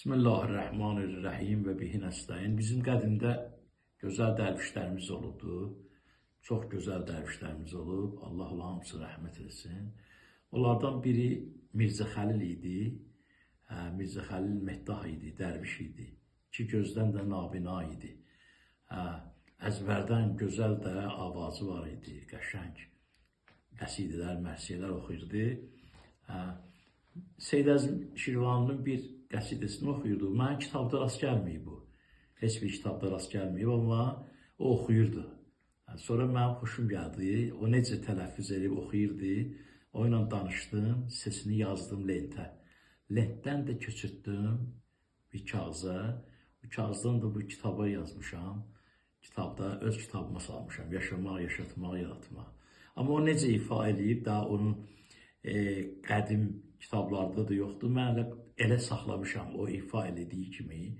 Bismillahirrahmanirrahim və bihi nəstəyin. Bizim qədimdə gözəl dərvişlərimiz olubdu. Çox gözəl dərvişlərimiz olub. Allah hamısına rəhmət etsin. Onlardan biri Mirzə Xəlil idi. Mirzə Xəlil Mehdah idi, dərviş idi. İki gözdən də nabina idi. Əzbərdən gözəl də avazı var idi, qəşəng. Qəsidələr, mərsiyələr oxuyurdu. Seyyid Əzim Şirvanlının bir qəsidəsini oxuyurdu. Mənim kitabda rast gəlməyib bu. Heç bir kitabda rast gəlməyib, amma o oxuyurdu. Sonra mənim xoşum gəldi. O necə tələffüz edib oxuyurdu. O ilə danışdım, sesini yazdım lentə. Lentdən də köçürtdüm bir kağıza. Bu kağızdan da bu kitaba yazmışam. Kitabda öz kitabıma salmışam. Yaşamaq, yaşatmaq, yaratmaq. Amma o necə ifa edib, daha onun qədim kitablarda da yoxdur. Mən elə saxlamışam, o ifa elədiyi kimi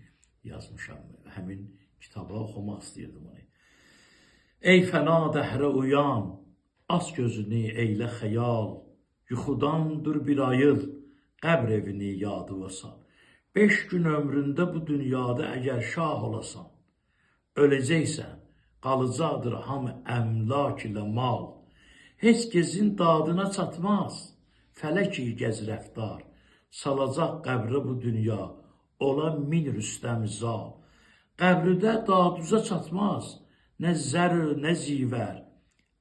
yazmışam. Həmin kitaba oxumaq istəyirdim onu. Ey fəna dəhrə uyan, aç gözünü eylə xəyal, yuxudan dur bir ayıl, qəbr evini yadıva sal. 5 gün ömründə bu dünyada əgər şah olasan, öləcəksən, qalacaqdır hamı əmlak ilə mal. Heç gezin dadına çatmaz, fələk-i gəz rəftar, salacaq qəbrə bu dünya, ola min rüstəm zal. Qəbrüdə daduza çatmaz, nə zər, nə zivər,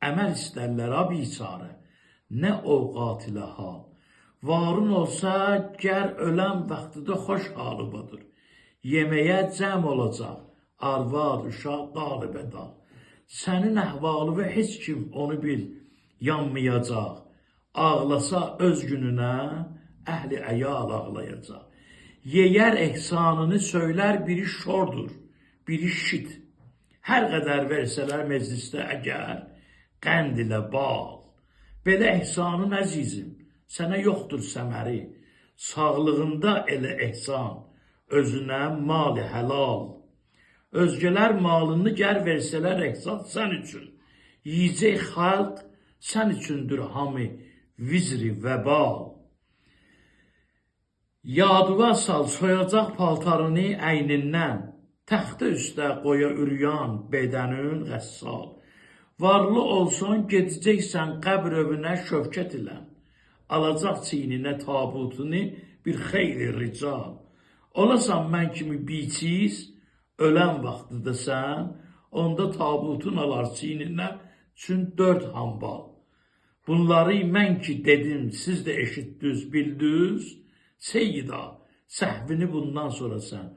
əməl istərlər a biçarə, nə ovqat ilə hal. Varın olsa, gər ölən vaxtıda xoş halıbadır. Yeməyə cəm olacaq, arvad, uşaq, qalibə dal. Sənin əhvalı və heç kim onu bil, yanmayacaq. Ağlasa öz gününə, əhli əyal ağlayacaq. Yeyər ehsanını söylər, biri şordur, biri şit. Hər qədər versələr meclisdə əgər, qənd ilə bal. Belə ehsanın əzizim, sənə yoxdur səməri. Sağlığında elə ehsan, özünə mali həlal. Özgələr malını gər versələr ehsan sən üçün. Yiyəcək xalq sən üçündür hamı vizri vəbal. Yadıva sal, soyacaq paltarını əynindən, təxtə üstə qoya üryan bədənin qəssal. Varlı olsun, gedəcəksən qəbr evinə şövkət ilə, alacaq çiyninə tabutunu bir xeyli rical. Olasan mən kimi biçiz, ölən vaxtıda sən, onda tabutun alar çiyninə üçün 4 hambal. Bunları mən ki dedim, siz də eşitdiniz, bildiniz. Seyyida, səhvini bundan sonra sən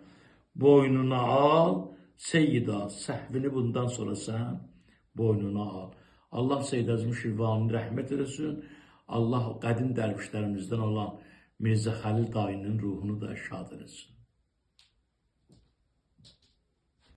boynuna al. Seyyida, səhvini bundan sonra sən boynuna al. Allah Seyyid Əzim Şirvanın rəhmət eləsin. Allah qədim dərvişlərimizdən olan Mirzə Xəlil dayının ruhunu da şad eləsin.